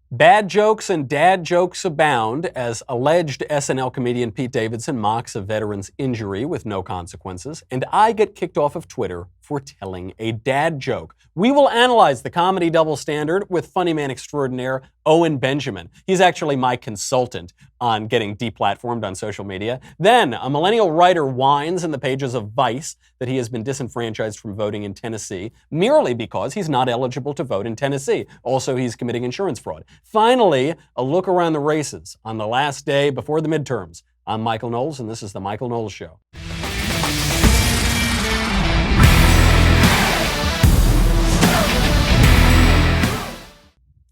Bad jokes and dad jokes abound as alleged SNL comedian Pete Davidson mocks a veteran's injury with no consequences, and I get kicked off of Twitter for telling a dad joke. We will analyze the comedy double standard with funnyman extraordinaire Owen Benjamin. He's actually my consultant on getting deplatformed on social media. Then, a millennial writer whines in the pages of Vice that he has been disenfranchised from voting in Tennessee merely because he's not eligible to vote in Tennessee. Also, he's committing insurance fraud. Finally, a look around the races on the last day before the midterms. I'm Michael Knowles, and this is The Michael Knowles Show.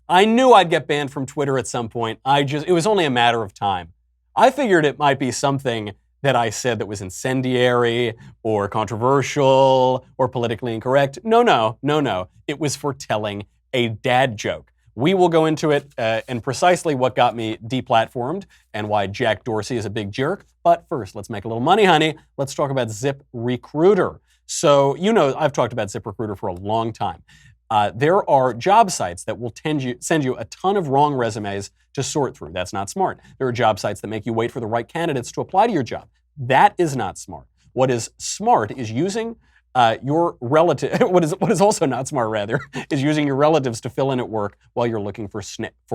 I knew I'd get banned from Twitter at some point. It was only a matter of time. I figured it might be something that I said that was incendiary or controversial or politically incorrect. No. It was for telling a dad joke. We will go into it and precisely what got me deplatformed and why Jack Dorsey is a big jerk. But first, let's make a little money, honey. Let's talk about ZipRecruiter. So, I've talked about ZipRecruiter for a long time. There are job sites that will send you a ton of wrong resumes to sort through. That's not smart. There are job sites that make you wait for the right candidates to apply to your job. That is not smart. What is smart is using your relative. What is also not smart, rather, is using your relatives to fill in at work while you're looking for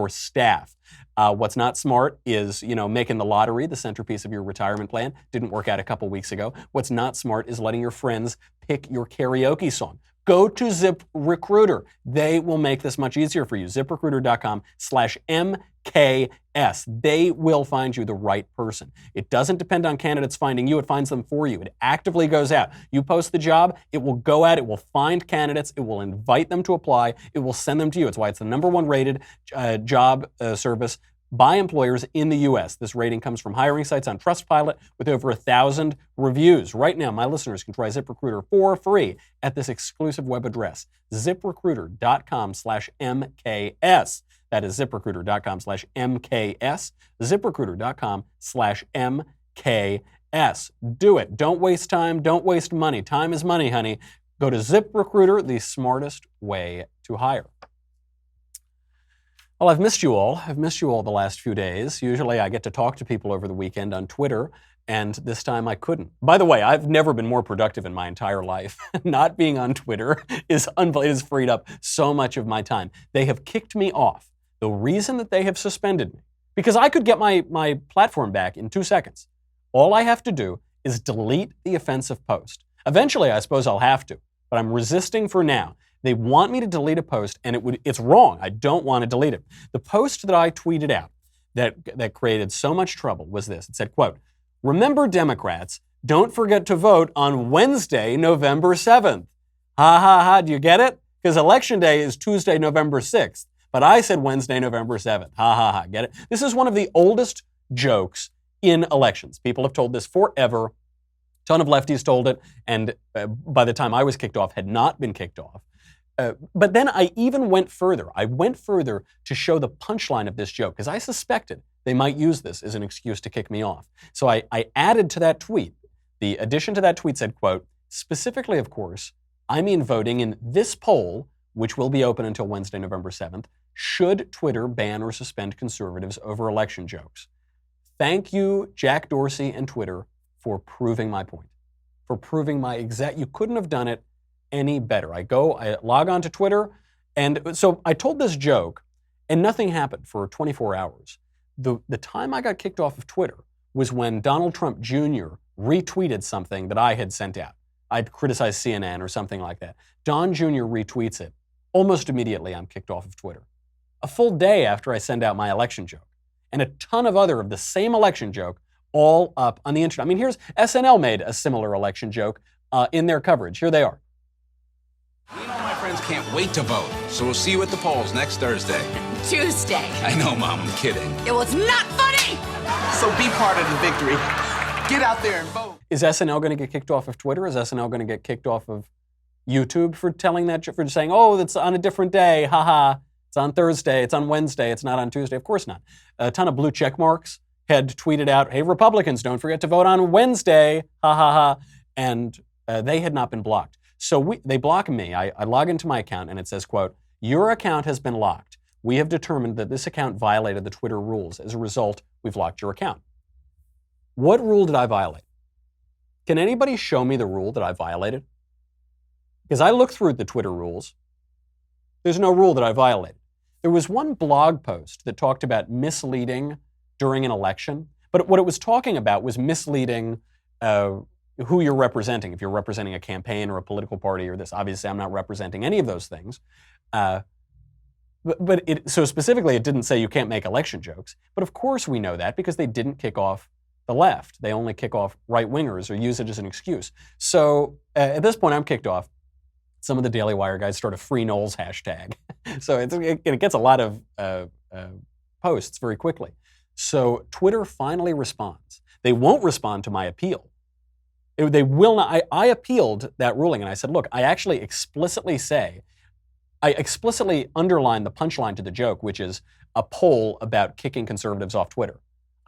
staff. What's not smart is making the lottery the centerpiece of your retirement plan. Didn't work out a couple weeks ago. What's not smart is letting your friends pick your karaoke song. Go to ZipRecruiter. They will make this much easier for you. ZipRecruiter.com/MKS. They will find you the right person. It doesn't depend on candidates finding you. It finds them for you. It actively goes out. You post the job, it will go out, it will find candidates, it will invite them to apply, it will send them to you. It's why it's the #1 rated job service by employers in the U.S. This rating comes from hiring sites on Trustpilot with over 1,000 reviews. Right now, my listeners can try ZipRecruiter for free at this exclusive web address, ZipRecruiter.com/MKS. That is ZipRecruiter.com/MKS, ZipRecruiter.com/MKS. Do it. Don't waste time. Don't waste money. Time is money, honey. Go to ZipRecruiter, the smartest way to hire. Well, I've missed you all. I've missed you all the last few days. Usually I get to talk to people over the weekend on Twitter, and this time I couldn't. By the way, I've never been more productive in my entire life. Not being on Twitter is unbelievable. It has freed up so much of my time. They have kicked me off. The reason that they have suspended me, because I could get my platform back in 2 seconds. All I have to do is delete the offensive post. Eventually, I suppose I'll have to, but I'm resisting for now. They want me to delete a post, and it's wrong. I don't want to delete it. The post that I tweeted out that created so much trouble was this. It said, quote, "Remember, Democrats, don't forget to vote on Wednesday, November 7th. Ha ha ha, do you get it? Because Election Day is Tuesday, November 6th. But I said Wednesday, November 7th. Ha ha ha, get it? This is one of the oldest jokes in elections. People have told this forever. A ton of lefties told it, and by the time I was kicked off, had not been kicked off. But then I even went further. I went further to show the punchline of this joke, because I suspected they might use this as an excuse to kick me off. So I added to that tweet. The addition to that tweet said, quote, "Specifically, of course, I mean voting in this poll, which will be open until Wednesday, November 7th, should Twitter ban or suspend conservatives over election jokes." Thank you, Jack Dorsey and Twitter, for proving my point. For proving you couldn't have done it any better. I log on to Twitter, and so I told this joke, and nothing happened for 24 hours. The time I got kicked off of Twitter was when Donald Trump Jr. retweeted something that I had sent out. I'd criticized CNN or something like that. Don Jr. retweets it. Almost immediately, I'm kicked off of Twitter. A full day after I send out my election joke. And a ton of other of the same election joke all up on the internet. I mean, here's SNL made a similar election joke in their coverage. Here they are. Me and all my friends can't wait to vote, so we'll see you at the polls next Thursday. Tuesday. I know, Mom, I'm kidding. It was not funny! So be part of the victory. Get out there and vote. Is SNL going to get kicked off of Twitter? Is SNL going to get kicked off of YouTube for telling that, for saying, oh, that's on a different day, haha. It's on Thursday, it's on Wednesday, it's not on Tuesday? Of course not. A ton of blue check marks had tweeted out, hey, Republicans, don't forget to vote on Wednesday, ha ha ha. And they had not been blocked. So they block me. I log into my account and it says, quote, your account has been locked. We have determined that this account violated the Twitter rules. As a result, we've locked your account. What rule did I violate? Can anybody show me the rule that I violated? Because I looked through the Twitter rules. There's no rule that I violated. There was one blog post that talked about misleading during an election, but what it was talking about was misleading who you're representing. If you're representing a campaign or a political party or this, obviously I'm not representing any of those things. So specifically, it didn't say you can't make election jokes. But of course we know that because they didn't kick off the left. They only kick off right-wingers or use it as an excuse. So at this point, I'm kicked off. Some of the Daily Wire guys start a Free Knowles hashtag. So it gets a lot of posts very quickly. So Twitter finally responds. They won't respond to my appeal. They will not. I appealed that ruling and I said, look, I explicitly underline the punchline to the joke, which is a poll about kicking conservatives off Twitter.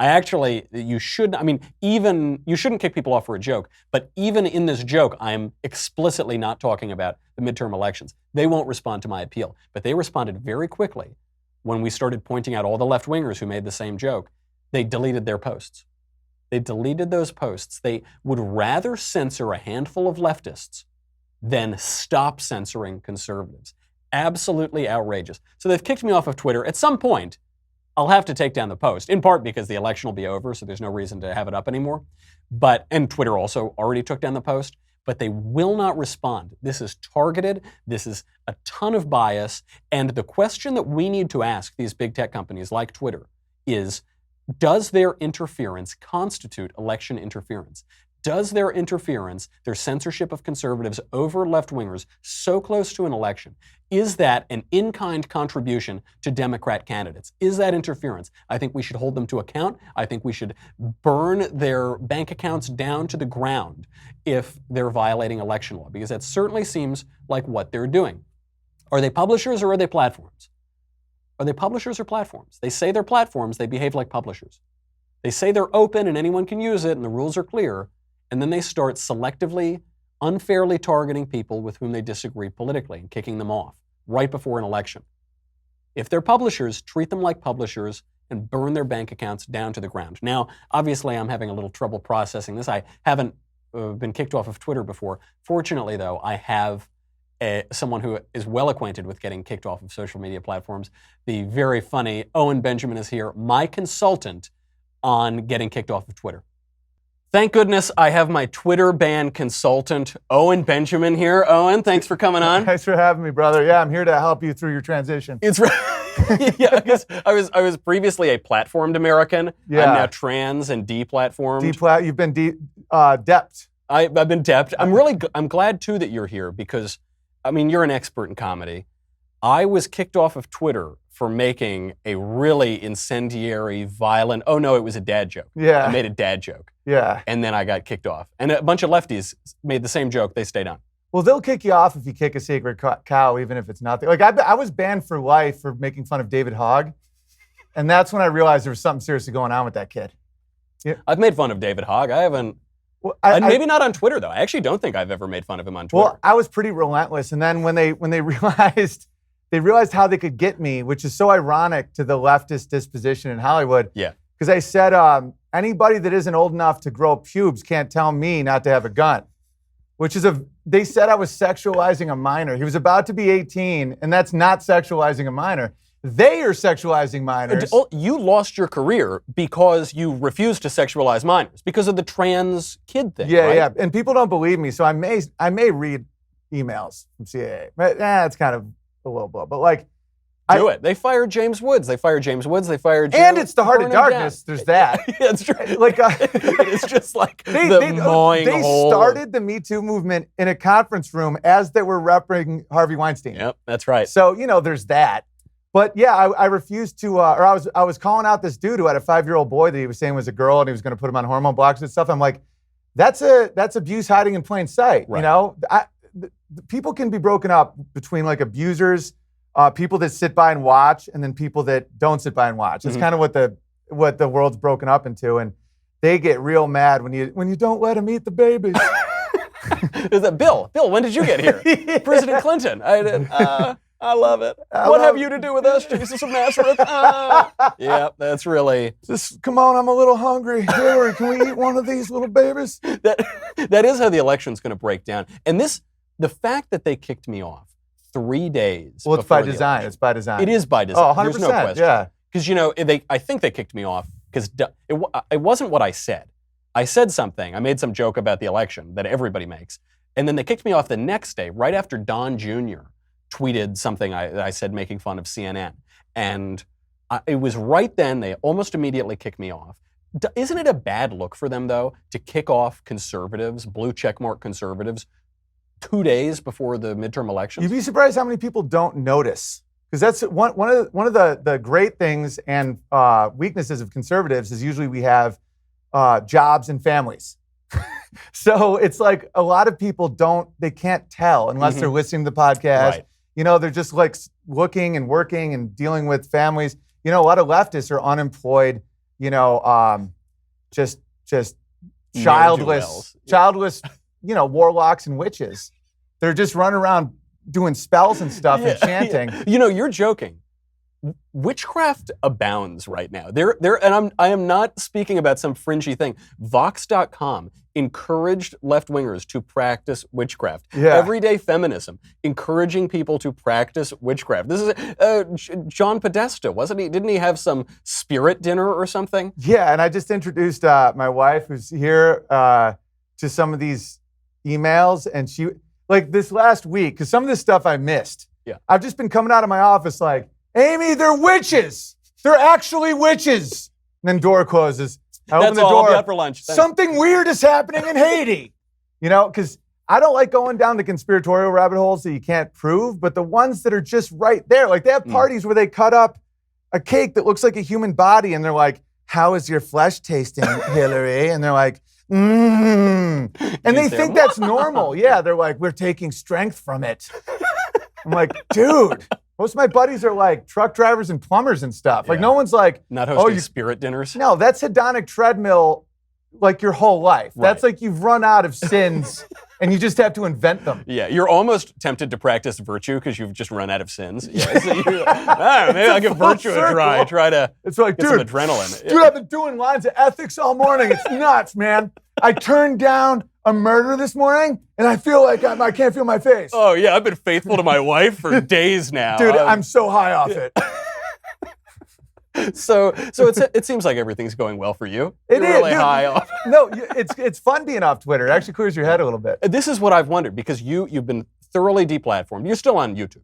You shouldn't kick people off for a joke, but even in this joke, I'm explicitly not talking about the midterm elections. They won't respond to my appeal, but they responded very quickly when we started pointing out all the left-wingers who made the same joke. They deleted their posts. They deleted those posts. They would rather censor a handful of leftists than stop censoring conservatives. Absolutely outrageous. So they've kicked me off of Twitter. At some point, I'll have to take down the post, in part because the election will be over, so there's no reason to have it up anymore. And Twitter also already took down the post, but they will not respond. This is targeted. This is a ton of bias. And the question that we need to ask these big tech companies like Twitter is, does their interference constitute election interference? Does their interference, their censorship of conservatives over left-wingers so close to an election, is that an in-kind contribution to Democrat candidates? Is that interference? I think we should hold them to account. I think we should burn their bank accounts down to the ground if they're violating election law, because that certainly seems like what they're doing. Are they publishers or are they platforms? Are they publishers or platforms? They say they're platforms, they behave like publishers. They say they're open and anyone can use it and the rules are clear. And then they start selectively, unfairly targeting people with whom they disagree politically and kicking them off right before an election. If they're publishers, treat them like publishers and burn their bank accounts down to the ground. Now, obviously, I'm having a little trouble processing this. I haven't been kicked off of Twitter before. Fortunately, though, I have someone who is well acquainted with getting kicked off of social media platforms. The very funny Owen Benjamin is here, my consultant on getting kicked off of Twitter. Thank goodness I have my Twitter ban consultant, Owen Benjamin, here. Owen, thanks for coming on. Thanks for having me, brother. Yeah, I'm here to help you through your transition. It's right. Yeah, because I was previously a platformed American. Yeah. I'm now trans and deplatformed. You've been depped. I've been depped. I'm glad too that you're here because, I mean, you're an expert in comedy. I was kicked off of Twitter for making a really incendiary, violent, oh no, it was a dad joke. Yeah. I made a dad joke. Yeah. And then I got kicked off. And a bunch of lefties made the same joke, they stayed on. Well, they'll kick you off if you kick a sacred cow, even if it's nothing. Like, I was banned for life for making fun of David Hogg. And that's when I realized there was something seriously going on with that kid. Yeah. I've made fun of David Hogg. I haven't. Well, maybe not on Twitter, though. I actually don't think I've ever made fun of him on Twitter. Well, I was pretty relentless. And then when they realized how they could get me, which is so ironic to the leftist disposition in Hollywood. Yeah. Because I said, anybody that isn't old enough to grow pubes can't tell me not to have a gun. They said I was sexualizing a minor. He was about to be 18, and that's not sexualizing a minor. They are sexualizing minors. You lost your career because you refused to sexualize minors, because of the trans kid thing, Yeah, right? yeah. And people don't believe me, so I may read emails from CIA. But it's kind of a little blow. But like, Do it. They fired James Woods. They fired Joe And it's the Heart of Darkness. There's that. That's true. Like, it's just like the mowing hole. They started the Me Too movement in a conference room as they were repping Harvey Weinstein. Yep, that's right. So, there's that. But yeah, I refused to, I was calling out this dude who had a 5-year-old boy that he was saying was a girl and he was going to put him on hormone blocks and stuff. I'm like, that's abuse hiding in plain sight. Right. People can be broken up between like abusers, people that sit by and watch, and then people that don't sit by and watch. It's kind of what the world's broken up into, and they get real mad when you don't let them eat the babies. Is that Bill? Bill, when did you get here? President Clinton. I love it. What have you to do with us, Jesus of Nazareth? Yeah, that's really... Just, come on, I'm a little hungry. Hillary, can we eat one of these little babies? That is how the election's going to break down. And the fact that they kicked me off 3 days. Well, it's by design. It's by design. It is by design. Oh, 100%. There's no question. Yeah. Because, I think they kicked me off because it wasn't what I said. I said something. I made some joke about the election that everybody makes. And then they kicked me off the next day, right after Don Jr. tweeted something I said making fun of CNN. And it was right then, they almost immediately kicked me off. Isn't it a bad look for them, though, to kick off conservatives, blue checkmark conservatives, 2 days before the midterm elections? You'd be surprised how many people don't notice. Because that's one of the great things and weaknesses of conservatives is usually we have jobs and families. So it's like a lot of people they can't tell unless they're listening to the podcast. Right. They're just like looking and working and dealing with families. A lot of leftists are unemployed, just childless, warlocks and witches. They're just running around doing spells and stuff and chanting. Yeah. You're joking. Witchcraft abounds right now. I am not speaking about some fringy thing. Vox.com encouraged left-wingers to practice witchcraft. Yeah. Everyday feminism, encouraging people to practice witchcraft. This is John Podesta, wasn't he? Didn't he have some spirit dinner or something? Yeah, and I just introduced my wife, who's here, to some of these emails, and she, like this last week, because some of this stuff I missed. Yeah. I've just been coming out of my office like, Amy, they're witches. They're actually witches. And then door closes. I open the door. I'll be out for lunch. Thanks. Something weird is happening in Haiti. Because I don't like going down the conspiratorial rabbit holes that you can't prove, but the ones that are just right there, like they have parties where they cut up a cake that looks like a human body, and they're like, "How is your flesh tasting, Hillary?" And they're like, And they think that's normal. Yeah, they're like, "We're taking strength from it." I'm like, dude. Most of my buddies are like truck drivers and plumbers and stuff. Like no one's like, not hosting spirit dinners. No, that's hedonic treadmill like your whole life. Right. That's like you've run out of sins and you just have to invent them. Yeah, you're almost tempted to practice virtue because you've just run out of sins. Yeah, so maybe I'll give virtue a try. Try to get some adrenaline. Dude, I've been doing lines of ethics all morning. It's nuts, man. I turned down a murder this morning, and I feel like I can't feel my face. Oh, yeah, I've been faithful to my wife for days now. Dude, I'm so high off it. So it seems like everything's going well for you. You're really dude, high off. No, it's fun being off Twitter. It actually clears your head a little bit. This is what I've wondered, because you've been thoroughly deplatformed. You're still on YouTube.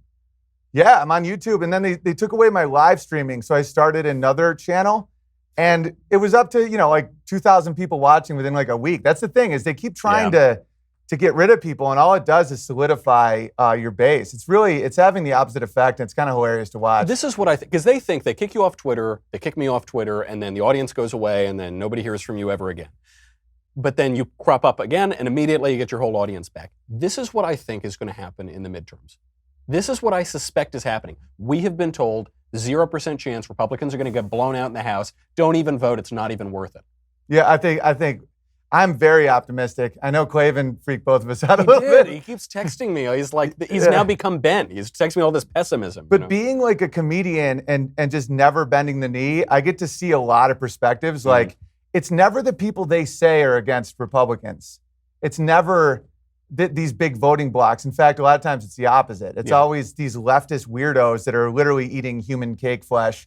Yeah, I'm on YouTube, and then they took away my live streaming, so I started another channel. And it was up to, like 2,000 people watching within like a week. That's the thing, is they keep trying to get rid of people, and all it does is solidify your base. It's having the opposite effect, and it's kind of hilarious to watch. This is what I think, because they think they kick you off Twitter, they kick me off Twitter, and then the audience goes away, and then nobody hears from you ever again. But then you crop up again, and immediately you get your whole audience back. This is what I think is going to happen in the midterms. This is what I suspect is happening. We have been told 0% chance Republicans are going to get blown out in the House. Don't even vote. It's not even worth it. Yeah, I think I'm very optimistic. I know Clavin freaked both of us out a little bit. He keeps texting me. He's now become Ben. He's texting me all this pessimism. But being like a comedian and just never bending the knee, I get to see a lot of perspectives. Mm-hmm. Like, it's never the people they say are against Republicans. It's never these big voting blocks. In fact, a lot of times it's the opposite. It's always these leftist weirdos that are literally eating human cake flesh.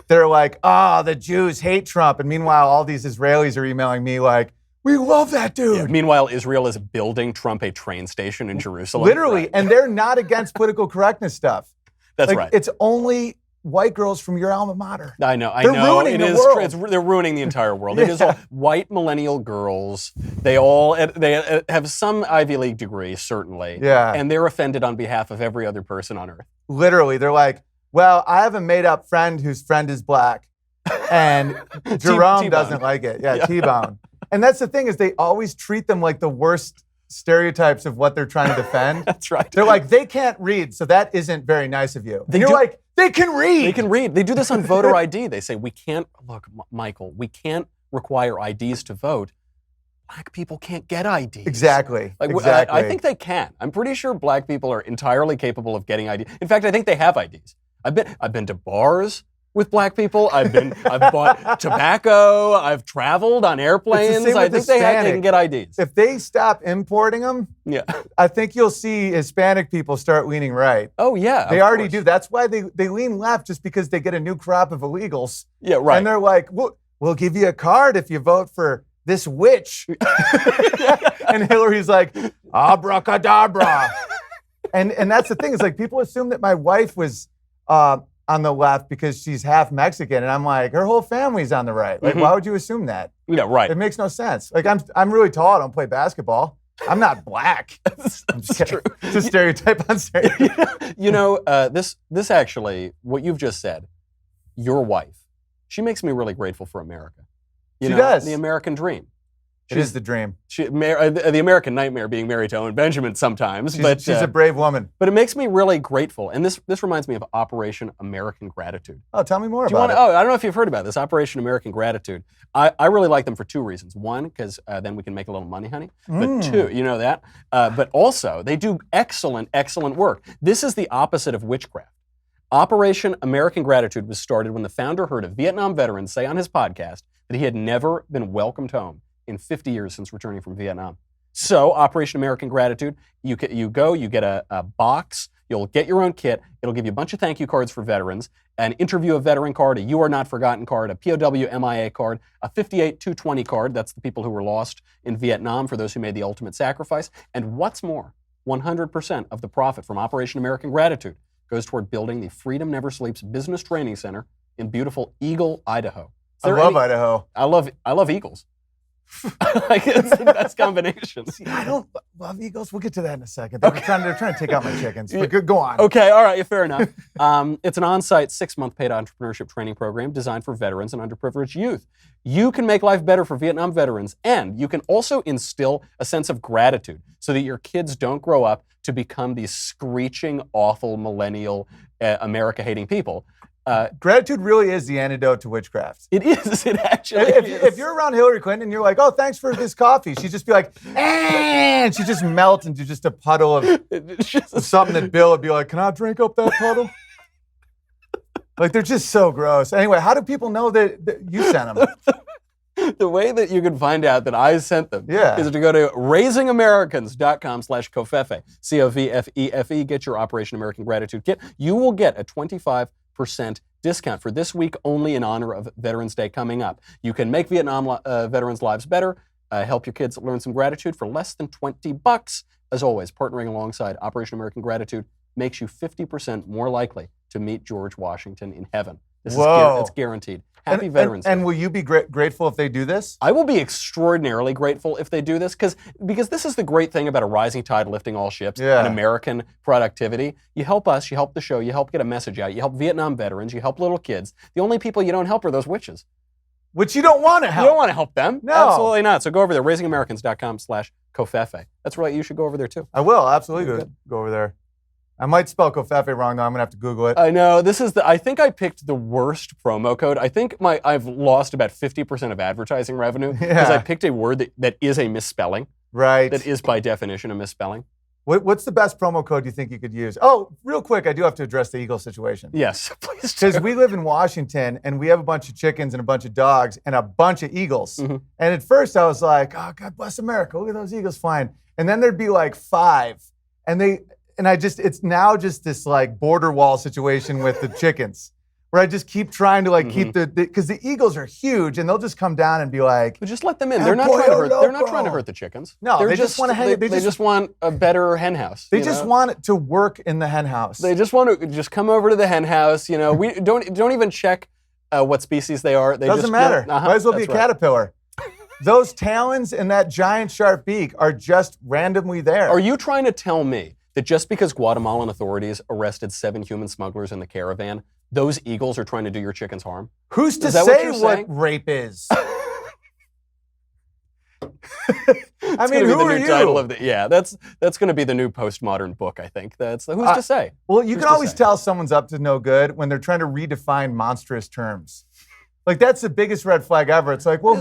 They're like, the Jews hate Trump. And meanwhile, all these Israelis are emailing me like, we love that dude. Yeah. Meanwhile, Israel is building Trump a train station in Jerusalem. Literally. Right. And they're not against political correctness stuff. That's right. It's only white girls from your alma mater. I know. They're ruining the world. They're ruining the entire world. It is all white millennial girls. They have some Ivy League degree, certainly. Yeah. And they're offended on behalf of every other person on earth. Literally. They're like, well, I have a made-up friend whose friend is black. And Jerome doesn't like it. Yeah, T-Bone. And that's the thing, is they always treat them like the worst stereotypes of what they're trying to defend. That's right. They're like, they can't read, so that isn't very nice of you. And you're like, they can read. They can read. They do this on voter ID. They say, Michael, we can't require IDs to vote, black people can't get IDs. Exactly. Like, exactly. I think they can. I'm pretty sure black people are entirely capable of getting IDs. In fact, I think they have IDs. I've been to bars with black people. I've bought tobacco. I've traveled on airplanes. I think they can get IDs. If they stop importing them, Yeah. I think you'll see Hispanic people start leaning right. Oh yeah. They already do. That's why they lean left, just because they get a new crop of illegals. Yeah, right. And they're like, we'll give you a card if you vote for this witch. And Hillary's like, abracadabra. And that's the thing, is like, people assume that my wife was on the left because she's half Mexican, and I'm like, her whole family's on the right. Like, why would you assume that? Yeah, right. It makes no sense. Like, I'm really tall. I don't play basketball. I'm not black. I'm just kidding. True. It's a stereotype on stereotype. You know, this actually, what you've just said, your wife, she makes me really grateful for America. You She know, does. The American dream. It is the dream. The American nightmare being married to Owen Benjamin sometimes. She's a brave woman. But it makes me really grateful. And this reminds me of Operation American Gratitude. Oh, tell me more Do you about want? it. Oh, I don't know if you've heard about this, Operation American Gratitude. I really like them for two reasons. One, because then we can make a little money, honey. But two, you know that. But also, they do excellent, excellent work. This is the opposite of witchcraft. Operation American Gratitude was started when the founder heard a Vietnam veteran say on his podcast that he had never been welcomed home in 50 years since returning from Vietnam. So, Operation American Gratitude, you go, you get a box, you'll get your own kit, it'll give you a bunch of thank you cards for veterans, an interview a veteran card, a You Are Not Forgotten card, a POW MIA card, a 58-220 card, that's the people who were lost in Vietnam, for those who made the ultimate sacrifice, and what's more, 100% of the profit from Operation American Gratitude goes toward building the Freedom Never Sleeps Business Training Center in beautiful Eagle, Idaho. I love Idaho. I love eagles. Like, it's the best combination. See, I don't love eagles. We'll get to that in a second. They're trying to take out my chickens. But go on. Okay, all right, fair enough. It's an on-site 6-month paid entrepreneurship training program designed for veterans and underprivileged youth. You can make life better for Vietnam veterans, and you can also instill a sense of gratitude so that your kids don't grow up to become these screeching, awful, millennial, America-hating people. Gratitude really is the antidote to witchcraft. It is. It actually is. If you're around Hillary Clinton and you're like, oh, thanks for this coffee, she'd just be like, and she'd just melt into just a puddle of something that Bill would be like, can I drink up that puddle? Like, they're just so gross. Anyway, how do people know that you sent them? The way that you can find out that I sent them is to go to raisingamericans.com/covfefe, COVFEFE, get your Operation American Gratitude Kit. You will get a 25% discount for this week only in honor of Veterans Day coming up. You can make Vietnam veterans' lives better, help your kids learn some gratitude for less than $20. As always, partnering alongside Operation American Gratitude makes you 50% more likely to meet George Washington in heaven. It's guaranteed. Happy Veterans Day. And will you be grateful if they do this? I will be extraordinarily grateful if they do this, because this is the great thing about a rising tide lifting all ships and American productivity. You help us, you help the show, you help get a message out, you help Vietnam veterans, you help little kids. The only people you don't help are those witches. Which you don't want to help. You don't want to help them. No. Absolutely not. So go over there, raisingamericans.com/covfefe. That's right, you should go over there too. I will, absolutely go over there. I might spell covfefe wrong, though. I'm going to have to Google it. I know. I think I picked the worst promo code. I think I've lost about 50% of advertising revenue because I picked a word that is a misspelling. Right. That is by definition a misspelling. What's the best promo code you think you could use? Oh, real quick, I do have to address the eagle situation. Yes, please do. Because we live in Washington, and we have a bunch of chickens and a bunch of dogs and a bunch of eagles. Mm-hmm. And at first I was like, oh, God bless America. Look at those eagles flying. And then there'd be like 5. It's now just this like border wall situation with the chickens, where I just keep trying to like keep because the eagles are huge and they'll just come down and be like, but just let them in. They're not trying to hurt the chickens. No, they just want to hang. They just want a better hen house. They just want it to work in the hen house. They just want to just come over to the hen house. You know, we don't even check what species they are. Doesn't matter. Might as well be a caterpillar. Those talons and that giant sharp beak are just randomly there. Are you trying to tell me that just because Guatemalan authorities arrested 7 human smugglers in the caravan, those eagles are trying to do your chickens harm? Who's to say what rape is? I mean, who are you? Title of that's going to be the new postmodern book, I think. Who's to say? Well, you can always tell someone's up to no good when they're trying to redefine monstrous terms. Like, that's the biggest red flag ever. It's like, well,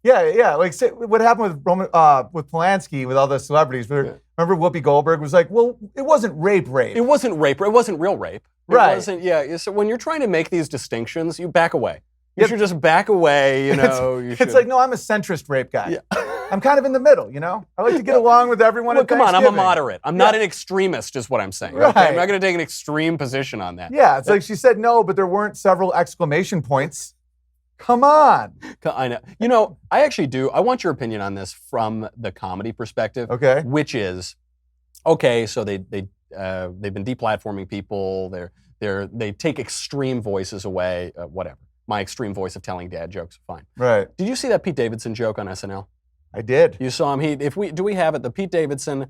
Yeah. Like say, what happened with Polanski with all the celebrities? Remember Whoopi Goldberg was like, well, it wasn't rape. It wasn't rape. It wasn't real rape. It Right. wasn't, yeah. So when you're trying to make these distinctions, you back away. You should just back away, you know. It's like, no, I'm a centrist rape guy. Yeah. I'm kind of in the middle, you know? I like to get along with everyone. Well, at come on, I'm a Thanksgiving. moderate. I'm not an extremist, is what I'm saying. Right. Okay? I'm not going to take an extreme position on that. Yeah, it's like she said no, but there weren't several exclamation points. Come on. I know. You know, I actually do. I want your opinion on this from the comedy perspective. Okay. Which is, okay, so they've been deplatforming people. They take extreme voices away. Whatever. My extreme voice of telling dad jokes, fine. Right. Did you see that Pete Davidson joke on SNL? I did. You saw him. Do we have it? The Pete Davidson.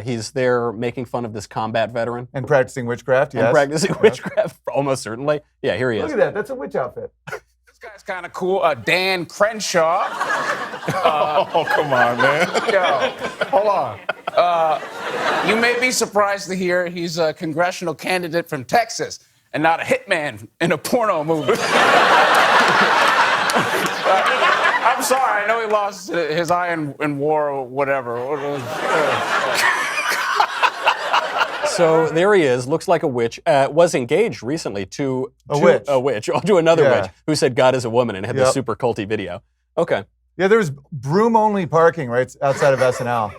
He's there making fun of this combat veteran. And practicing witchcraft, yes. And practicing witchcraft, almost certainly. Yeah, here he is. Look at that. That's a witch outfit. This guy's kind of cool. Dan Crenshaw. Oh, come on, man. Yo, hold on. You may be surprised to hear he's a congressional candidate from Texas and not a hitman in a porno movie. I'm sorry. I know he lost his eye in war or whatever. So there he is, looks like a witch, was engaged recently to A witch. to another Yeah. witch who said God is a woman and had this Yep. super culty video. Okay. Yeah, there was broom-only parking right outside of SNL.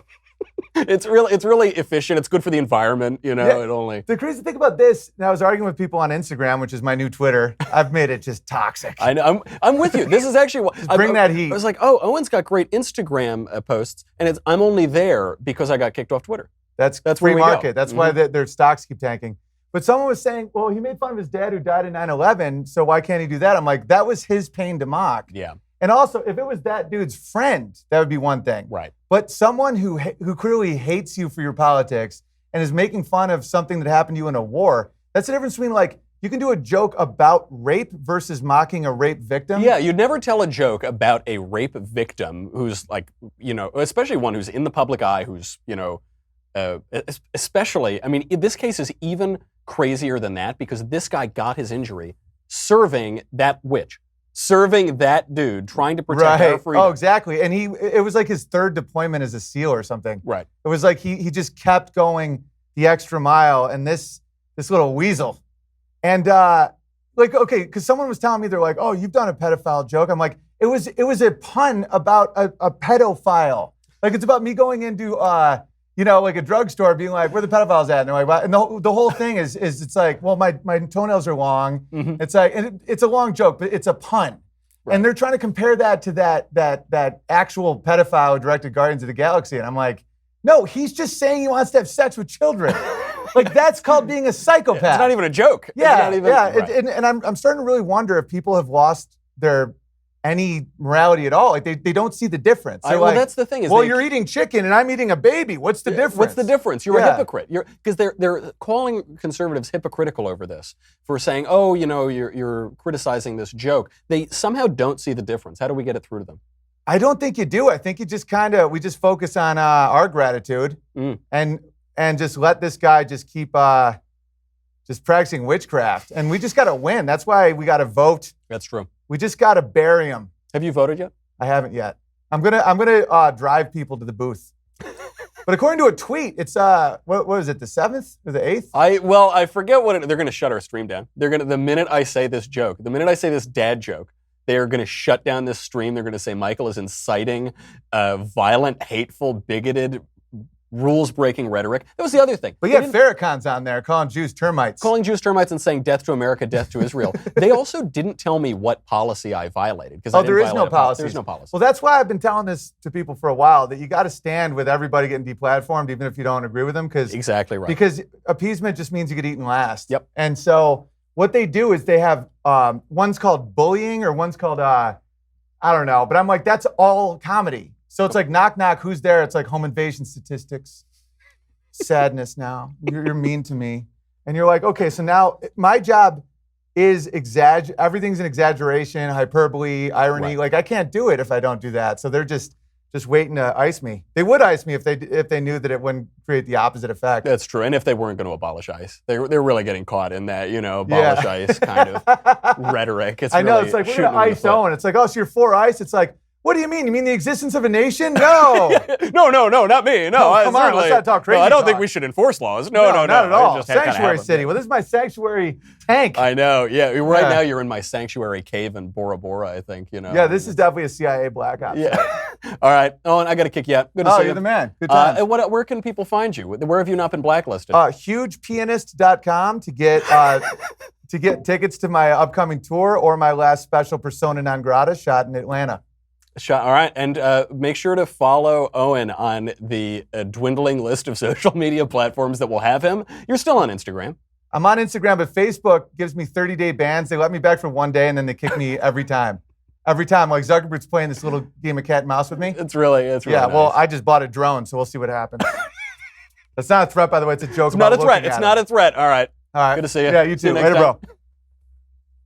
It's really efficient. It's good for the environment, you know. Yeah. It only. The crazy thing about this, and I was arguing with people on Instagram, which is my new Twitter. I've made it just toxic. I know. I'm with you. This is actually what. bring that heat. I was like, oh, Owen's got great Instagram posts, and I'm only there because I got kicked off Twitter. That's where free we go. market. That's why their stocks keep tanking. But someone was saying, well, he made fun of his dad who died in 9/11, so why can't he do that? I'm like, that was his pain to mock. Yeah. And also, if it was that dude's friend, that would be one thing. Right. But someone who clearly hates you for your politics and is making fun of something that happened to you in a war, that's the difference between, like, you can do a joke about rape versus mocking a rape victim. Yeah, you'd never tell a joke about a rape victim who's like, you know, especially one who's in the public eye, who's, you know, especially, I mean, this case is even crazier than that because this guy got his injury serving that witch. Serving that dude, trying to protect our freedom. Oh, exactly. And it was like his third deployment as a SEAL or something. Right. It was like he just kept going the extra mile, and this little weasel. And like, okay, because someone was telling me, they're like, oh, you've done a pedophile joke. I'm like, it was a pun about a pedophile. Like, it's about me going into you know, like a drugstore being like, where the pedophiles at? And they're like, "What?" And the whole thing is it's like, well, my toenails are long. Mm-hmm. It's like, and it's a long joke, but it's a pun. Right. And they're trying to compare that to that actual pedophile who directed Guardians of the Galaxy. And I'm like, no, he's just saying he wants to have sex with children. Like, that's called being a psychopath. It's not even a joke. Yeah, It's not even, right. And I'm starting to really wonder if people have lost any morality at all. Like, they don't see the difference. They're well, like, that's the thing. Well, you're eating chicken and I'm eating a baby. What's the difference? What's the difference? You're a Yeah. hypocrite. Because they're calling conservatives hypocritical over this for saying, oh, you know, you're criticizing this joke. They somehow don't see the difference. How do we get it through to them? I don't think you do. I think you just we just focus on our gratitude and just let this guy just keep just practicing witchcraft. And we just got to win. That's why we got to vote. That's true. We just got to bury him. Have you voted yet? I haven't yet. I'm gonna drive people to the booth. But according to a tweet, it's what is it, the 7th or the 8th? I forget what they're going to shut our stream down. The minute I say this joke, the minute I say this dad joke, they are going to shut down this stream. They're going to say Michael is inciting violent, hateful, bigoted, rules-breaking rhetoric. That was the other thing. But yeah, Farrakhan's on there calling Jews termites. Calling Jews termites and saying death to America, death to Israel. They also didn't tell me what policy I violated. There is no policy. There's no policy. Well, that's why I've been telling this to people for a while, that you got to stand with everybody getting deplatformed, even if you don't agree with them. Exactly right. Because appeasement just means you get eaten last. Yep. And so what they do is they have, one's called bullying or one's called, I don't know. But I'm like, that's all comedy. So it's like, knock, knock, who's there? It's like home invasion statistics. Sadness now. You're mean to me. And you're like, okay, so now my job is everything's an exaggeration, hyperbole, irony. Right. Like, I can't do it if I don't do that. So they're just waiting to ice me. They would ice me if they knew that it wouldn't create the opposite effect. That's true. And if they weren't going to abolish ICE, they're really getting caught in that, abolish ICE kind of rhetoric. I know, it's like, we're going to ice Owen. It's like, oh, so you're for ICE? It's like, What do you mean? You mean the existence of a nation? No. No, not me. No, come on, let's not talk crazy No, I don't think talk. we should enforce laws. No. Not at all. It just kinda Sanctuary happened. city. Well, this is my sanctuary tank. I know. Yeah. Right Yeah. now you're in my sanctuary cave in Bora Bora, I think. Yeah, this is definitely a CIA black ops. Yeah. All right. Owen, I got to kick you out. Good to see you. You're the man. Good time. And where can people find you? Where have you not been blacklisted? Hugepianist.com to get tickets to my upcoming tour or my last special Persona Non Grata shot in Atlanta. All right. And make sure to follow Owen on the dwindling list of social media platforms that will have him. You're still on Instagram. I'm on Instagram, but Facebook gives me 30-day bans. They let me back for one day, and then they kick me every time. Every time. Like Zuckerberg's playing this little game of cat and mouse with me. It's really Yeah, nice. well, I just bought a drone, so we'll see what happens. That's not a threat, by the way. It's a joke. It's not a threat. It's not a threat. All right. All right. Good to see you. Yeah, you See you too. next Later, time. bro.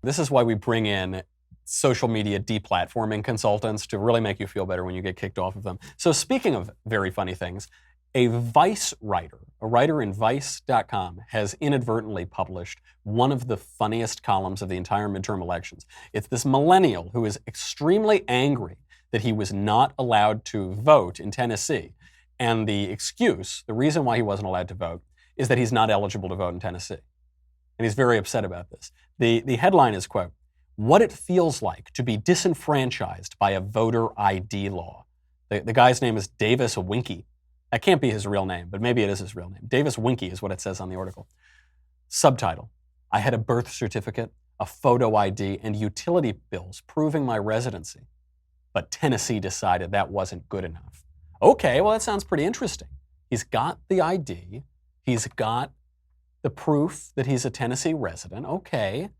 This is why we bring in social media deplatforming consultants to really make you feel better when you get kicked off of them. So speaking of very funny things, a Vice writer, a writer in Vice.com, has inadvertently published one of the funniest columns of the entire midterm elections. It's this millennial who is extremely angry that he was not allowed to vote in Tennessee. And the excuse, the reason why he wasn't allowed to vote, is that he's not eligible to vote in Tennessee. And he's very upset about this. The headline is, quote, "What it feels like to be disenfranchised by a voter ID law." The guy's name is Davis Winky. That can't be his real name, but maybe it is his real name. Davis Winky is what it says on the article. Subtitle: "I had a birth certificate, a photo ID, and utility bills proving my residency. But Tennessee decided that wasn't good enough." Okay, well, that sounds pretty interesting. He's got the ID. He's got the proof that he's a Tennessee resident. Okay.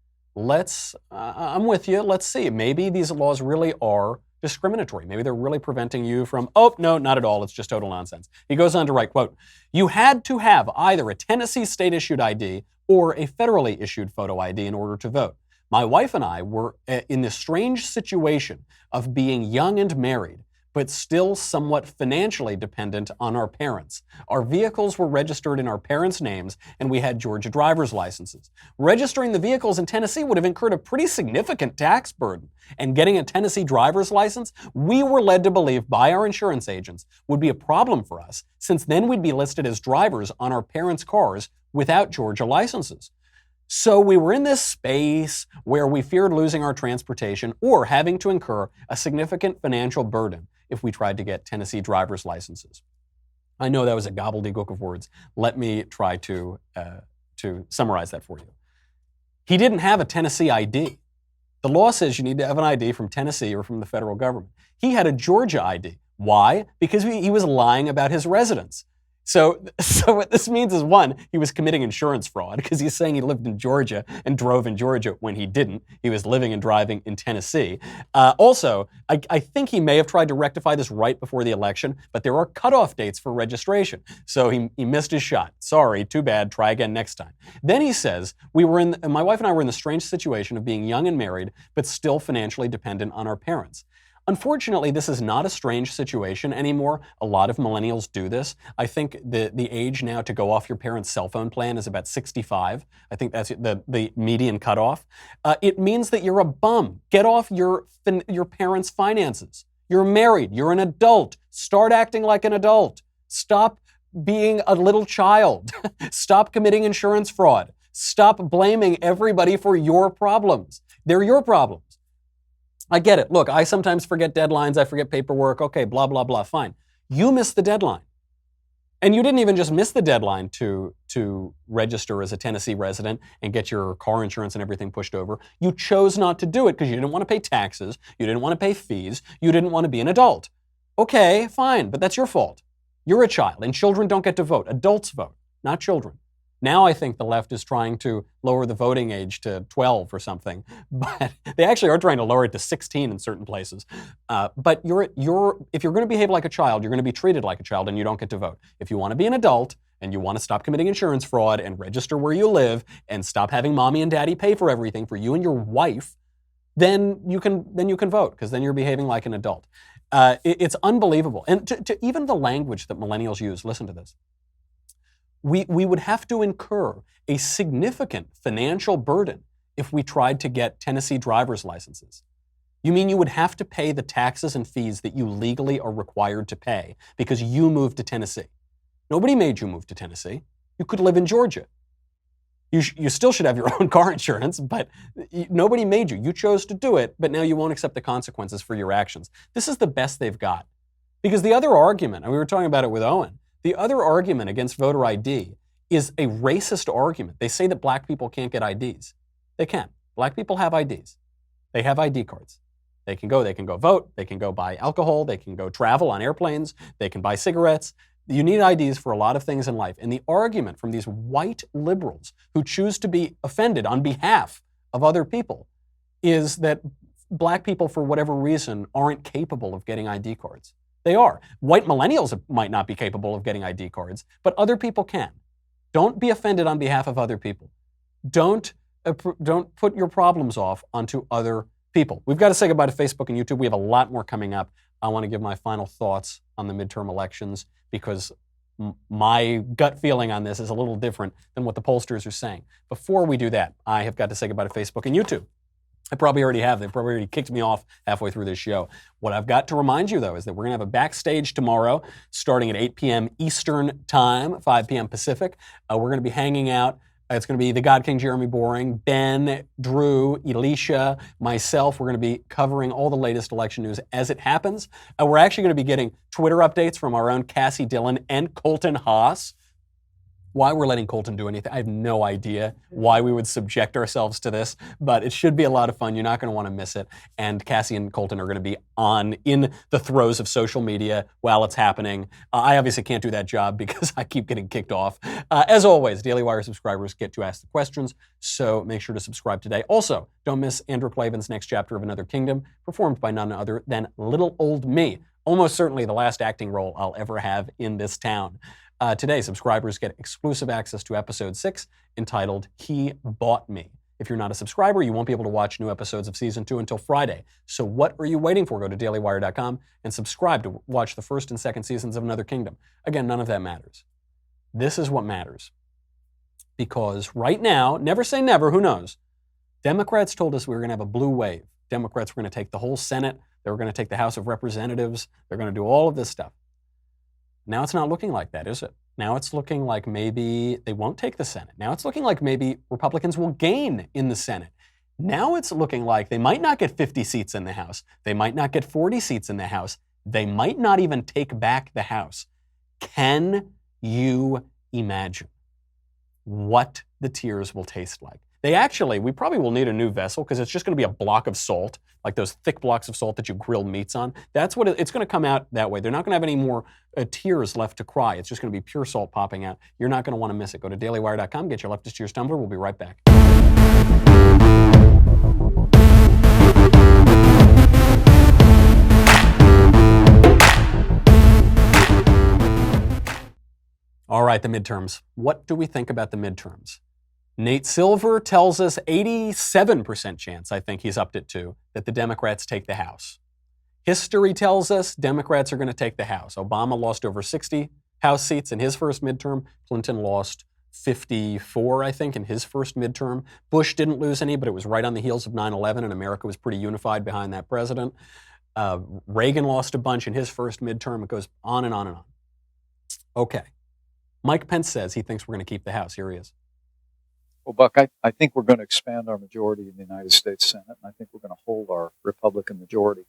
I'm with you. Let's see. Maybe these laws really are discriminatory. Maybe they're really preventing you from, oh, no, not at all. It's just total nonsense. He goes on to write, quote, "You had to have either a Tennessee state-issued ID or a federally issued photo ID in order to vote. My wife and I were in this strange situation of being young and married, but still somewhat financially dependent on our parents. Our vehicles were registered in our parents' names, and we had Georgia driver's licenses. Registering the vehicles in Tennessee would have incurred a pretty significant tax burden, and getting a Tennessee driver's license, we were led to believe by our insurance agents, would be a problem for us, since then we'd be listed as drivers on our parents' cars without Georgia licenses. So we were in this space where we feared losing our transportation or having to incur a significant financial burden if we tried to get Tennessee driver's licenses." I know that was a gobbledygook of words. Let me try to summarize that for you. He didn't have a Tennessee ID. The law says you need to have an ID from Tennessee or from the federal government. He had a Georgia ID. Why? Because he was lying about his residence. So what this means is, one, he was committing insurance fraud because he's saying he lived in Georgia and drove in Georgia when he didn't. He was living and driving in Tennessee. Also, I think he may have tried to rectify this right before the election, but there are cutoff dates for registration. So he missed his shot. Sorry, too bad, try again next time. Then he says, my wife and I were in the strange situation of being young and married, but still financially dependent on our parents. Unfortunately, this is not a strange situation anymore. A lot of millennials do this. I think the age now to go off your parents' cell phone plan is about 65. I think that's the median cutoff. It means that you're a bum. Get off your parents' finances. You're married. You're an adult. Start acting like an adult. Stop being a little child. Stop committing insurance fraud. Stop blaming everybody for your problems. They're your problems. I get it. Look, I sometimes forget deadlines. I forget paperwork. Okay, blah, blah, blah. Fine. You missed the deadline. And you didn't even just miss the deadline to register as a Tennessee resident and get your car insurance and everything pushed over. You chose not to do it because you didn't want to pay taxes. You didn't want to pay fees. You didn't want to be an adult. Okay, fine, but that's your fault. You're a child, and children don't get to vote. Adults vote, not children. Now I think the left is trying to lower the voting age to 12 or something, but they actually are trying to lower it to 16 in certain places. But if you're going to behave like a child, you're going to be treated like a child, and you don't get to vote. If you want to be an adult and you want to stop committing insurance fraud and register where you live and stop having mommy and daddy pay for everything for you and your wife, then you can vote, because then you're behaving like an adult. It's unbelievable, and to even the language that millennials use. Listen to this. We would have to incur a significant financial burden if we tried to get Tennessee driver's licenses. You mean you would have to pay the taxes and fees that you legally are required to pay because you moved to Tennessee. Nobody made you move to Tennessee. You could live in Georgia. You still should have your own car insurance, but nobody made you. You chose to do it, but now you won't accept the consequences for your actions. This is the best they've got. Because the other argument, and we were talking about it with Owen, the other argument against voter ID is a racist argument. They say that black people can't get IDs. They can. Black people have IDs. They have ID cards. They can go vote, they can go buy alcohol, they can go travel on airplanes, they can buy cigarettes. You need IDs for a lot of things in life. And the argument from these white liberals who choose to be offended on behalf of other people is that black people, for whatever reason, aren't capable of getting ID cards. They are. White millennials might not be capable of getting ID cards, but other people can. Don't be offended on behalf of other people. Don't put your problems off onto other people. We've got to say goodbye to Facebook and YouTube. We have a lot more coming up. I want to give my final thoughts on the midterm elections because my gut feeling on this is a little different than what the pollsters are saying. Before we do that, I have got to say goodbye to Facebook and YouTube. I probably already have. They've probably already kicked me off halfway through this show. What I've got to remind you, though, is that we're going to have a backstage tomorrow starting at 8 p.m. Eastern Time, 5 p.m. Pacific. We're going to be hanging out. It's going to be the God King Jeremy Boring, Ben, Drew, Elisha, myself. We're going to be covering all the latest election news as it happens. We're actually going to be getting Twitter updates from our own Cassie Dillon and Colton Haas. Why we're letting Colton do anything, I have no idea why we would subject ourselves to this, but it should be a lot of fun. You're not going to want to miss it. And Cassie and Colton are going to be in the throes of social media while it's happening. I obviously can't do that job because I keep getting kicked off. As always, Daily Wire subscribers get to ask the questions, so make sure to subscribe today. Also, don't miss Andrew Klavan's next chapter of Another Kingdom, performed by none other than little old me. Almost certainly the last acting role I'll ever have in this town. Today, subscribers get exclusive access to episode 6, entitled He Bought Me. If you're not a subscriber, you won't be able to watch new episodes of season 2 until Friday. So what are you waiting for? Go to dailywire.com and subscribe to watch the first and second seasons of Another Kingdom. Again, none of that matters. This is what matters. Because right now, never say never, who knows? Democrats told us we were going to have a blue wave. Democrats were going to take the whole Senate. They were going to take the House of Representatives. They're going to do all of this stuff. Now it's not looking like that, is it? Now it's looking like maybe they won't take the Senate. Now it's looking like maybe Republicans will gain in the Senate. Now it's looking like they might not get 50 seats in the House. They might not get 40 seats in the House. They might not even take back the House. Can you imagine what the tears will taste like? We probably will need a new vessel because it's just going to be a block of salt, like those thick blocks of salt that you grill meats on. That's what it's going to come out that way. They're not going to have any more tears left to cry. It's just going to be pure salt popping out. You're not going to want to miss it. Go to dailywire.com, get your leftist tears tumbler. We'll be right back. All right, the midterms. What do we think about the midterms? Nate Silver tells us 87% chance, I think he's upped it to, that the Democrats take the House. History tells us Democrats are going to take the House. Obama lost over 60 House seats in his first midterm. Clinton lost 54, I think, in his first midterm. Bush didn't lose any, but it was right on the heels of 9/11, and America was pretty unified behind that president. Reagan lost a bunch in his first midterm. It goes on and on and on. Okay. Mike Pence says he thinks we're going to keep the House. Here he is. Well, Buck, I think we're going to expand our majority in the United States Senate, and I think we're going to hold our Republican majority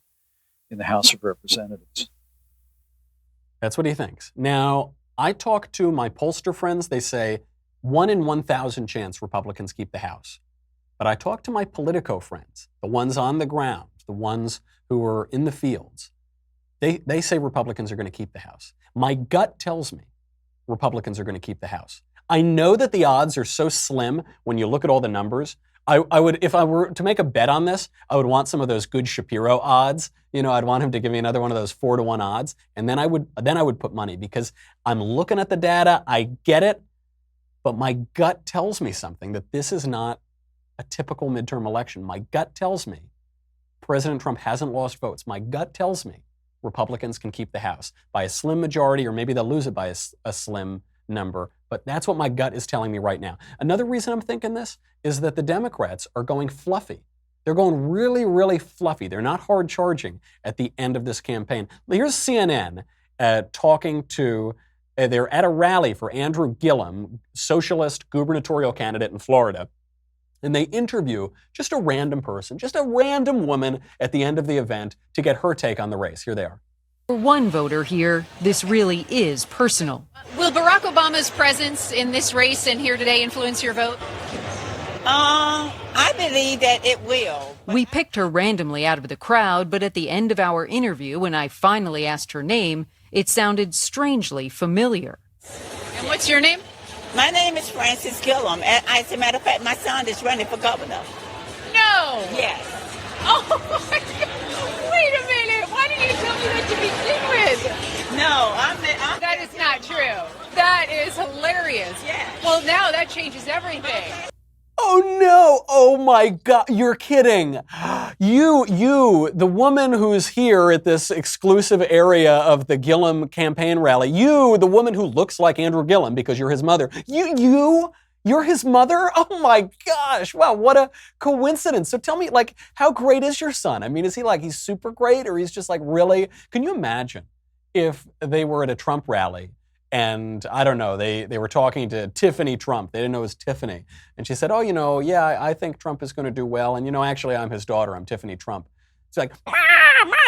in the House of Representatives. That's what he thinks. Now, I talk to my pollster friends. They say 1 in 1,000 chance Republicans keep the House. But I talk to my Politico friends, the ones on the ground, the ones who are in the fields. They say Republicans are going to keep the House. My gut tells me Republicans are going to keep the House. I know that the odds are so slim when you look at all the numbers. I would, if I were to make a bet on this, I would want some of those good Shapiro odds. You know, I'd want him to give me another one of those 4-to-1 odds, and then I would put money because I'm looking at the data. I get it, but my gut tells me something that this is not a typical midterm election. My gut tells me President Trump hasn't lost votes. My gut tells me Republicans can keep the House by a slim majority, or maybe they'll lose it by a slim number. But that's what my gut is telling me right now. Another reason I'm thinking this is that the Democrats are going fluffy. They're going really, really fluffy. They're not hard charging at the end of this campaign. Here's CNN talking to, they're at a rally for Andrew Gillum, socialist gubernatorial candidate in Florida. And they interview just a random person, just a random woman at the end of the event to get her take on the race. Here they are. For one voter here, this really is personal. Will Barack Obama's presence in this race and here today influence your vote? I believe that it will. We picked her randomly out of the crowd, but at the end of our interview, when I finally asked her name, it sounded strangely familiar. And what's your name? My name is Francis Gillum. As a matter of fact, my son is running for governor. No. Yes. Oh my God. Wait a minute. Why didn't you tell me that to begin with? No, I'm That is not true. That is hilarious. Yeah. Well, now that changes everything. Oh no! Oh my God! You're kidding! You, the woman who's here at this exclusive area of the Gillum campaign rally, you, the woman who looks like Andrew Gillum because you're his mother, you're his mother? Oh my gosh! Wow, what a coincidence! So tell me, like, how great is your son? I mean, is he like, he's super great, or he's just like really? Can you imagine if they were at a Trump rally? And I don't know, they were talking to Tiffany Trump. They didn't know it was Tiffany. And she said, oh, yeah, I think Trump is going to do well. And, actually, I'm his daughter. I'm Tiffany Trump. It's like,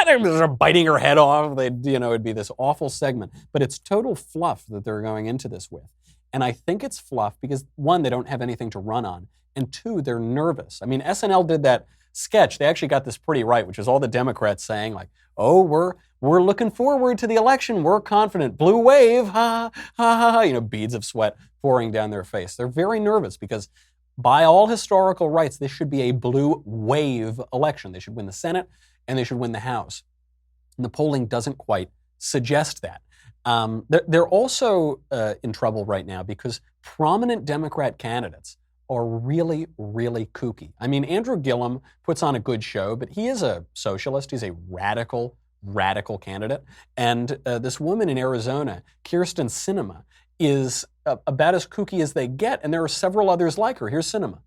they're biting her head off. It'd be this awful segment. But it's total fluff that they're going into this with. And I think it's fluff because, one, they don't have anything to run on. And two, they're nervous. I mean, SNL did that sketch. They actually got this pretty right, which is all the Democrats saying, like, oh, we're looking forward to the election. We're confident. Blue wave, ha, ha, ha, ha. Beads of sweat pouring down their face. They're very nervous because by all historical rights, this should be a blue wave election. They should win the Senate and they should win the House. And the polling doesn't quite suggest that. They're also in trouble right now because prominent Democrat candidates are really, really kooky. I mean, Andrew Gillum puts on a good show, but he is a socialist. He's a radical candidate. And this woman in Arizona, Kirsten Sinema, is about as kooky as they get, and there are several others like her. Here's Sinema.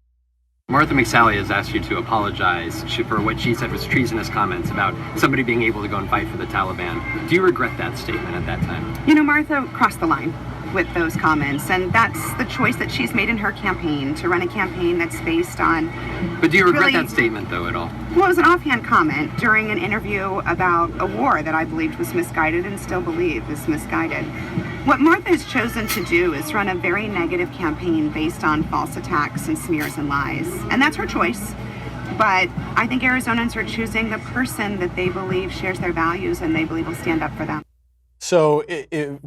Martha McSally has asked you to apologize for what she said was treasonous comments about somebody being able to go and fight for the Taliban. Do you regret that statement at that time? Martha crossed the line with those comments, and that's the choice that she's made in her campaign, to run a campaign that's based on... But do you regret that statement, though, at all? Well, it was an offhand comment during an interview about a war that I believed was misguided and still believe is misguided. What Martha has chosen to do is run a very negative campaign based on false attacks and smears and lies, and that's her choice. But I think Arizonans are choosing the person that they believe shares their values and they believe will stand up for them. So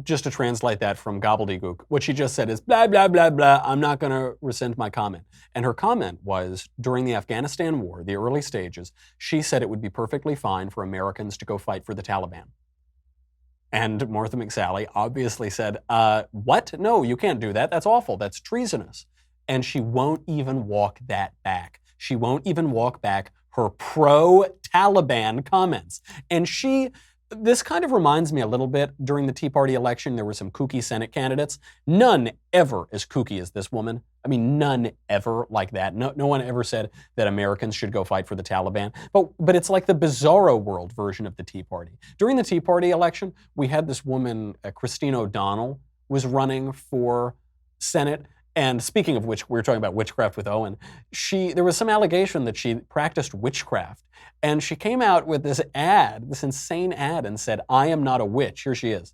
just to translate that from gobbledygook, what she just said is blah, blah, blah, blah. I'm not going to rescind my comment. And her comment was during the Afghanistan war, the early stages, she said it would be perfectly fine for Americans to go fight for the Taliban. And Martha McSally obviously said, what? No, you can't do that. That's awful. That's treasonous. And she won't even walk that back. She won't even walk back her pro-Taliban comments. And this kind of reminds me a little bit, during the Tea Party election, there were some kooky Senate candidates. None ever as kooky as this woman. I mean, none ever like that. No one ever said that Americans should go fight for the Taliban. But it's like the bizarro world version of the Tea Party. During the Tea Party election, we had this woman, Christine O'Donnell, was running for Senate. And speaking of which, we were talking about witchcraft with Owen. There was some allegation that she practiced witchcraft. And she came out with this insane ad, and said, I am not a witch. Here she is.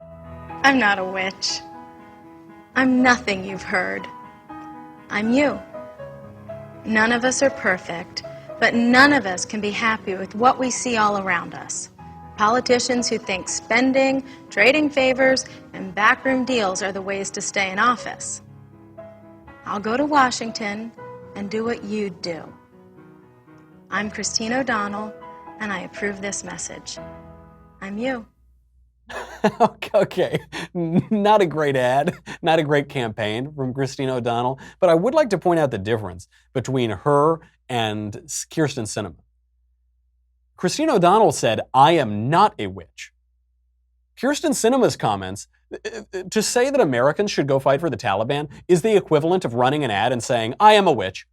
I'm not a witch. I'm nothing you've heard. I'm you. None of us are perfect, but none of us can be happy with what we see all around us. Politicians who think spending, trading favors, and backroom deals are the ways to stay in office. I'll go to Washington and do what you do. I'm Christine O'Donnell, and I approve this message. I'm you. Okay, not a great ad, not a great campaign from Christine O'Donnell, but I would like to point out the difference between her and Kirsten Sinema. Christine O'Donnell said, I am not a witch. Kirsten Sinema's comments, to say that Americans should go fight for the Taliban is the equivalent of running an ad and saying, I am a witch.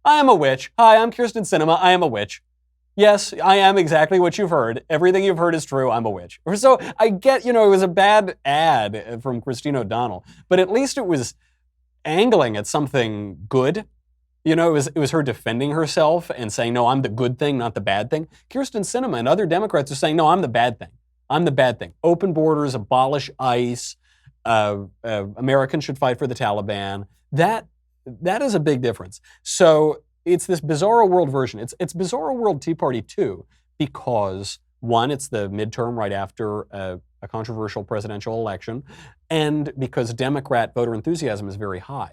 I am a witch. Hi, I'm Kirsten Sinema. I am a witch. Yes, I am exactly what you've heard. Everything you've heard is true. I'm a witch. So I get, it was a bad ad from Christine O'Donnell, but at least it was angling at something good. It was her defending herself and saying, no, I'm the good thing, not the bad thing. Kirsten Sinema and other Democrats are saying, no, I'm the bad thing. I'm the bad thing. Open borders, abolish ICE, Americans should fight for the Taliban. That is a big difference. So it's this Bizarro World version. It's Bizarro World Tea Party 2 because, one, it's the midterm right after a controversial presidential election, and because Democrat voter enthusiasm is very high.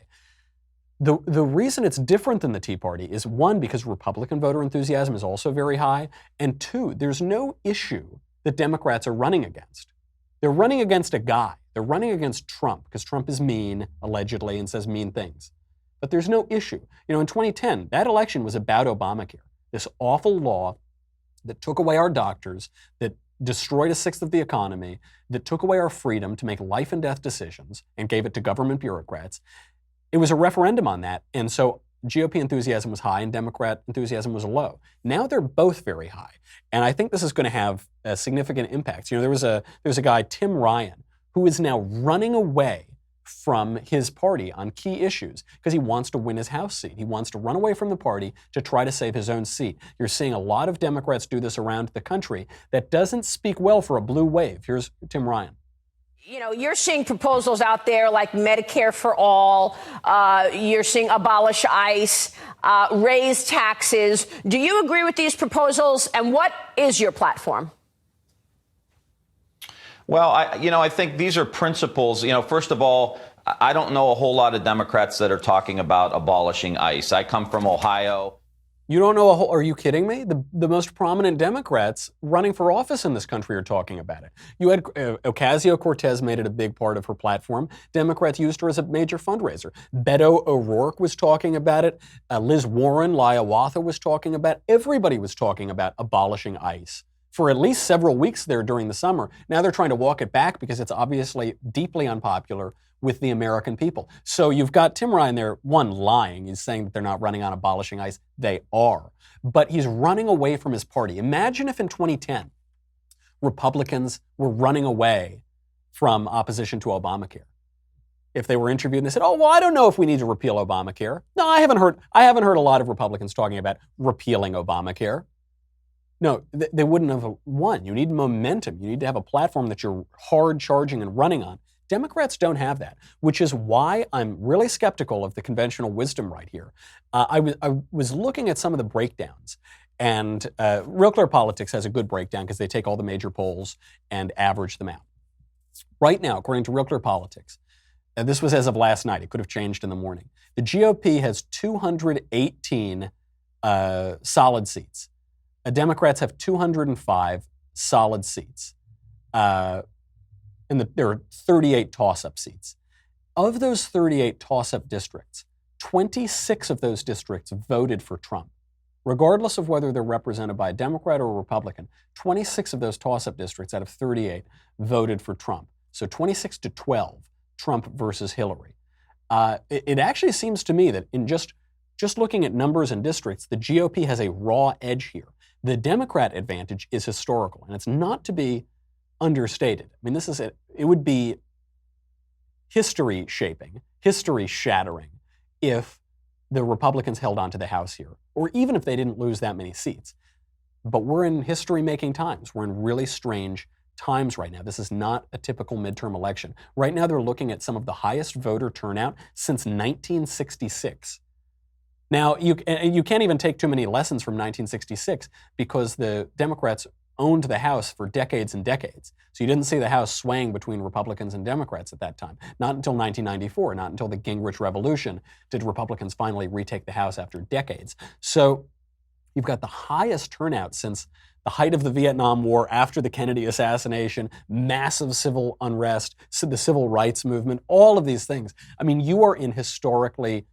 The reason it's different than the Tea Party is, one, because Republican voter enthusiasm is also very high, and two, there's no issue that Democrats are running against. They're running against a guy. They're running against Trump because Trump is mean, allegedly, and says mean things. But there's no issue. In 2010, that election was about Obamacare, this awful law that took away our doctors, that destroyed a sixth of the economy, that took away our freedom to make life and death decisions and gave it to government bureaucrats. It was a referendum on that, and so GOP enthusiasm was high and Democrat enthusiasm was low. Now they're both very high, and I think this is going to have a significant impact. There's a guy, Tim Ryan, who is now running away from his party on key issues because he wants to win his House seat. He wants to run away from the party to try to save his own seat. You're seeing a lot of Democrats do this around the country. That doesn't speak well for a blue wave. Here's Tim Ryan. You're seeing proposals out there like Medicare for all. You're seeing abolish ICE, raise taxes. Do you agree with these proposals? And what is your platform? Well, I think these are principles. First of all, I don't know a whole lot of Democrats that are talking about abolishing ICE. I come from Ohio. You don't know are you kidding me? The most prominent Democrats running for office in this country are talking about it. You had Ocasio-Cortez made it a big part of her platform. Democrats used her as a major fundraiser. Beto O'Rourke was talking about it. Liz Warren, Hiawatha was talking about it. Everybody was talking about abolishing ICE for at least several weeks there during the summer. Now they're trying to walk it back because it's obviously deeply unpopular with the American people. So you've got Tim Ryan there, one, lying. He's saying that they're not running on abolishing ICE. They are. But he's running away from his party. Imagine if in 2010, Republicans were running away from opposition to Obamacare. If they were interviewed and they said, oh, well, I don't know if we need to repeal Obamacare. No, I haven't heard a lot of Republicans talking about repealing Obamacare. No, they wouldn't have won. You need momentum. You need to have a platform that you're hard charging and running on. Democrats don't have that, which is why I'm really skeptical of the conventional wisdom right here. I was looking at some of the breakdowns, and Real Clear Politics has a good breakdown because they take all the major polls and average them out. Right now, according to Real Clear Politics, this was as of last night. It could have changed in the morning. The GOP has 218 solid seats. Democrats have 205 solid seats. And there are 38 toss-up seats. Of those 38 toss-up districts, 26 of those districts voted for Trump. Regardless of whether they're represented by a Democrat or a Republican, 26 of those toss-up districts out of 38 voted for Trump. So 26-12, Trump versus Hillary. It actually seems to me that in just looking at numbers and districts, the GOP has a raw edge here. The Democrat advantage is historical, and it's not to be understated. I mean, it would be history shaping, history shattering if the Republicans held on to the House here, or even if they didn't lose that many seats. But we're in history making times. We're in really strange times right now. This is not a typical midterm election. Right now, they're looking at some of the highest voter turnout since 1966. Now, you can't even take too many lessons from 1966 because the Democrats owned the House for decades and decades. So you didn't see the House swaying between Republicans and Democrats at that time. Not until 1994, not until the Gingrich Revolution did Republicans finally retake the House after decades. So you've got the highest turnout since the height of the Vietnam War, after the Kennedy assassination, massive civil unrest, the civil rights movement, all of these things. I mean, you are in historically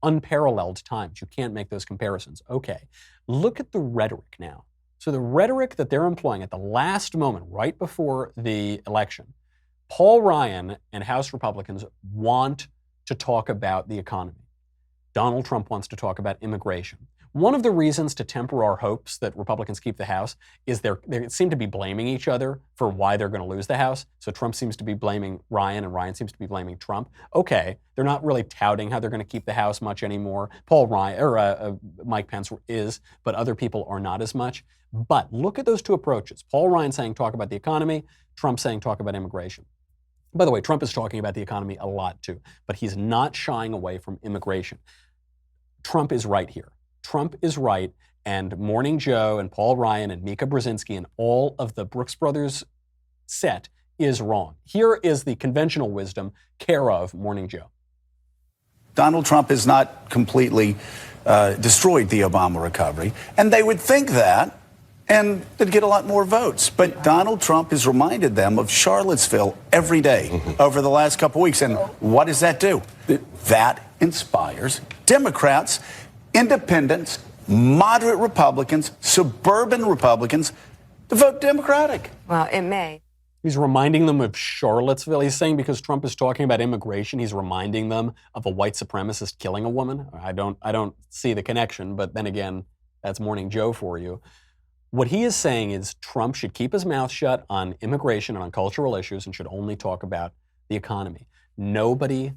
unparalleled times. You can't make those comparisons. Okay, look at the rhetoric now. So the rhetoric that they're employing at the last moment, right before the election, Paul Ryan and House Republicans want to talk about the economy. Donald Trump wants to talk about immigration. One of the reasons to temper our hopes that Republicans keep the House is they seem to be blaming each other for why they're going to lose the House. So Trump seems to be blaming Ryan, and Ryan seems to be blaming Trump. Okay, they're not really touting how they're going to keep the House much anymore. Mike Pence is, but other people are not as much. But look at those two approaches. Paul Ryan saying talk about the economy, Trump saying talk about immigration. By the way, Trump is talking about the economy a lot too, but he's not shying away from immigration. Trump is right here. Trump is right, and Morning Joe and Paul Ryan and Mika Brzezinski and all of the Brooks Brothers set is wrong. Here is the conventional wisdom care of Morning Joe. Donald Trump has not completely destroyed the Obama recovery, and they would think that, and they'd get a lot more votes. But Donald Trump has reminded them of Charlottesville every day over the last couple weeks. And what does that do? That inspires Democrats, independents, moderate Republicans, suburban Republicans to vote Democratic. Well, it may. He's reminding them of Charlottesville. He's saying because Trump is talking about immigration, he's reminding them of a white supremacist killing a woman. I don't see the connection, but then again, that's Morning Joe for you. What he is saying is Trump should keep his mouth shut on immigration and on cultural issues and should only talk about the economy. Nobody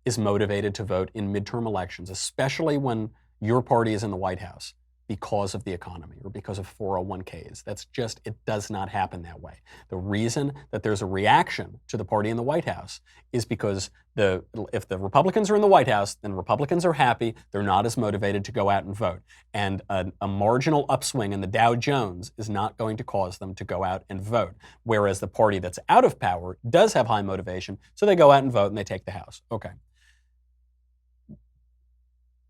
is motivated to vote in midterm elections, especially when your party is in the White House, because of the economy or because of 401ks. It does not happen that way. The reason that there's a reaction to the party in the White House is because if the Republicans are in the White House, then Republicans are happy. They're not as motivated to go out and vote. And a marginal upswing in the Dow Jones is not going to cause them to go out and vote. Whereas the party that's out of power does have high motivation, so they go out and vote and they take the House. Okay.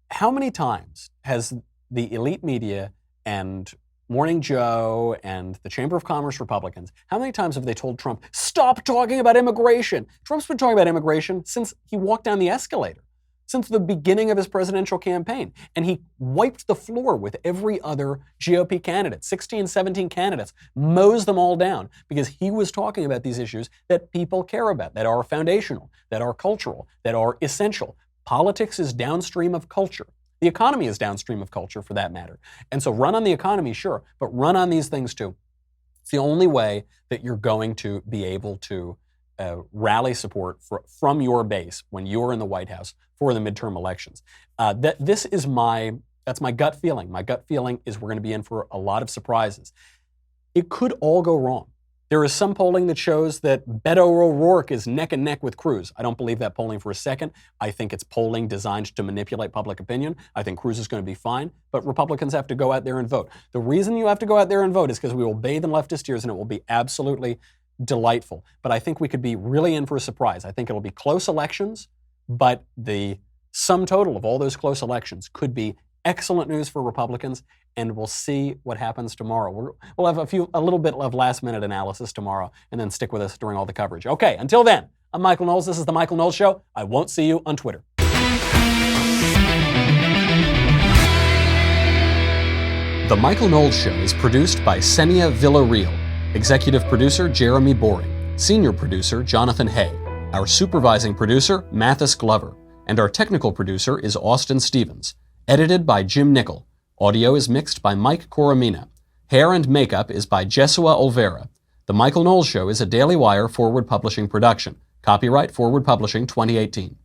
How many times has the elite media and Morning Joe and the Chamber of Commerce Republicans, how many times have they told Trump, stop talking about immigration? Trump's been talking about immigration since he walked down the escalator, since the beginning of his presidential campaign. And he wiped the floor with every other GOP candidate, 16, 17 candidates, mows them all down because he was talking about these issues that people care about, that are foundational, that are cultural, that are essential. Politics is downstream of culture. The economy is downstream of culture, for that matter. And so run on the economy, sure, but run on these things too. It's the only way that you're going to be able to rally support from your base when you're in the White House for the midterm elections. That's my gut feeling. My gut feeling is we're going to be in for a lot of surprises. It could all go wrong. There is some polling that shows that Beto O'Rourke is neck and neck with Cruz. I don't believe that polling for a second. I think it's polling designed to manipulate public opinion. I think Cruz is going to be fine, but Republicans have to go out there and vote. The reason you have to go out there and vote is because we will bathe in leftist ears and it will be absolutely delightful. But I think we could be really in for a surprise. I think it'll be close elections, but the sum total of all those close elections could be excellent news for Republicans, and we'll see what happens tomorrow. We'll have a little bit of last-minute analysis tomorrow, and then stick with us during all the coverage. Okay, until then, I'm Michael Knowles. This is The Michael Knowles Show. I won't see you on Twitter. The Michael Knowles Show is produced by Senia Villarreal, executive producer Jeremy Boring, senior producer Jonathan Hay, our supervising producer Mathis Glover, and our technical producer is Austin Stevens. Edited by Jim Nickel. Audio is mixed by Mike Coromina. Hair and makeup is by Jesua Olvera. The Michael Knowles Show is a Daily Wire Forward Publishing production. Copyright Forward Publishing 2018.